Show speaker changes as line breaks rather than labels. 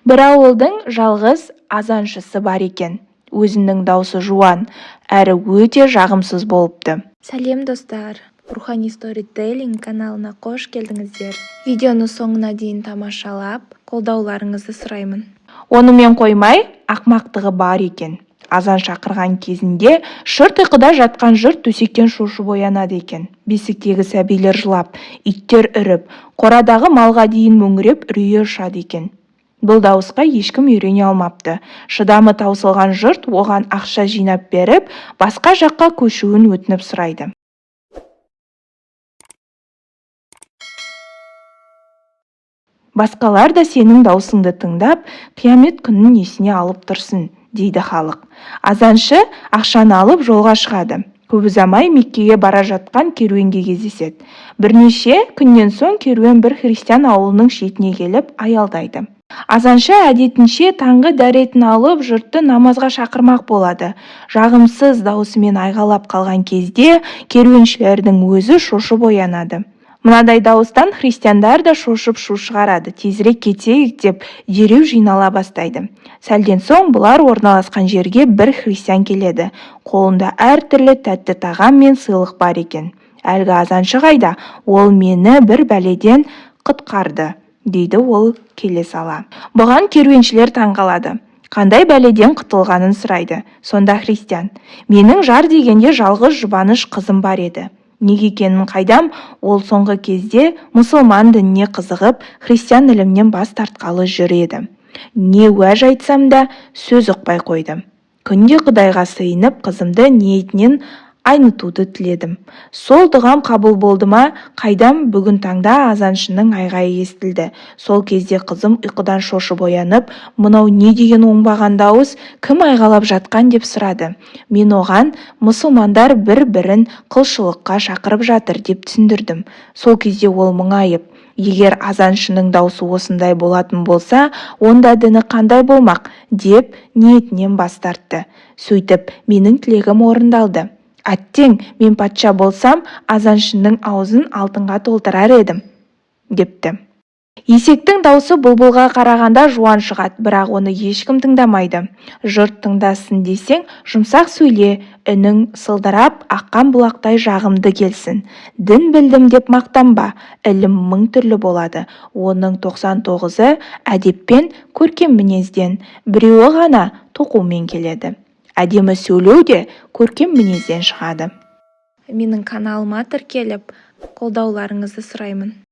Бір ауылдың жалғыз азаншысы бар екен. Өзінің даусы жуан, әрі өте жағымсыз болыпты.
Сәлем достар, Рухани Storytelling каналына қош келдіңіздер. Видеоны соңына дейін тамашалап, қолдауларыңызды сұраймын.
Онымен қоймай, ақмақтығы бар екен. Азан шақырған кезінде шырт ұйқыда жатқан жұрт төсектен шошып оянады екен. Бесіктегі сәбилер жылап, иттер үріп, қорадағы малға дейін мөңіреп үрейі ұшады екен. Бұл дауысқа ешкім үйрене алмапты. Шыдамы таусылған жұрт оған ақша жинап беріп, басқа жаққа көшуін өтініп сұрайды. Басқалар да сенің даусыңды тыңдап, қиямет күнін есіне алып тұрсын, дейді халық. Азаншы ақшаны алып жолға шығады. Көп ұзамай Меккеге бара жатқан керуенге кездеседі. Бірнеше күннен соң керуен бір христиан ауылының шетіне келіп аялдайды. Азаншы әдетінше таңғы дәретін алып жұртты намазға шақырмақ болады. Жағымсыз даусымен айғайлап қалған кезде керуеншілердің өзі шошып оянады. Мынадай дауыстан христиандар да шошып шу шығарады. Тезірек кетейік деп дереу жинала бастайды. Сәлден соң бұлар орналасқан жерге бір христиан келеді. Қолында әртүрлі тәтті тағам мен сыйлық бар екен. Әлгі азаншы қайда? Ол мені бір бәледен құтқарды, дейді ол келе сала. Бұған керуеншілер таңғалады. Қандай бәледен құтылғанын сұрайды. Сонда христиан: менің жар дегенде жалғыз жұбаныш қызым бар еді. Неге екенін қайдам, ол соңғы кезде мұсылман дініне қызығып, христиан ілімнен бас тартқалы жүр еді. Не уәж айтсам да сөз ұқпай қойды. Күнде Құдайға сыйынып, қызымды ниетінен айнытуды тіледім. Сол дұғам қабыл болды ма? Қайдам, бүгін таңда азаншының айғайы естілді. Сол кезде қызым ұйқыдан шошып оянып, мынау не деген оңбаған дауыс, кім айғалап жатқан деп сұрады. Мен оған мұсылмандар бір-бірін құлшылыққа шақырып жатыр деп түсіндірдім. Сол кезде ол мұңайып: егер азаншының даусы осындай болатын болса, онда діні қандай болмақ, деп ниетінен бас тартты. Сөйтіп, менің тілегім орындалды. Әттең, мен патша болсам, азаншының аузын алтынға толтырар едім, депті. Есектің даусы бұлбұлға қарағанда жуан шығады, бірақ оны ешкім тыңдамайды. Жұрт тыңдасын десең, жұмсақ сөйле, үнің сылдырап, аққан бұлақтай жағымды келсін. Дін білдім деп мақтанба, ілім мың түрлі болады. Оның 99-ы әдеппен, көркем мінезден, біреуі ғана тоқумен келеді. Әдемі сөйлеу де көркем мінезден шығады.
Менің каналыма тіркеліп, қолдауларыңызды сұраймын.